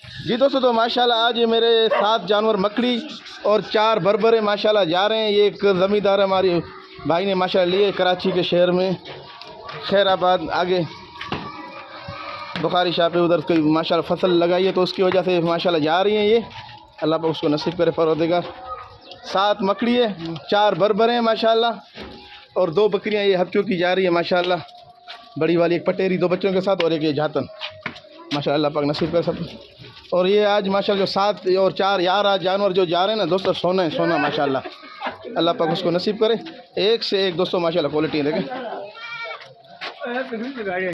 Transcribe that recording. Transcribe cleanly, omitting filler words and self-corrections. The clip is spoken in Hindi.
जी दोस्तों, तो माशाल्लाह आज ये मेरे 7 जानवर मकड़ी और 4 बरबरे माशाल्लाह जा रहे हैं। ये एक ज़मींदार हमारी भाई ने माशाल्लाह लिए कराची के शहर में, खैराबाद आगे बुखारी शाह पे, उधर कोई माशाल्लाह फसल लगाई है, तो उसकी वजह से माशाल्लाह जा रही हैं ये। अल्लाह पाक उसको नसीब करे परवरदिगार। 7 मकड़ी है, 4 बरबरे हैं माशाल्लाह, और 2 बकरियां ये हफ्चों की जा रही है माशाल्लाह। बड़ी वाली एक पटेरी 2 बच्चों के साथ, और एक ये जातन माशाल्लाह। अल्लाह पाक नसीब करे सब। और ये आज माशाल्लाह जो 7 और 4 यार आज जानवर जो जा रहे हैं ना दोस्तों, सोना है सोना माशाल्लाह। अल्लाह पाक उसको नसीब करे। एक से एक दोस्तों माशाल्लाह क्वालिटी है, देखें।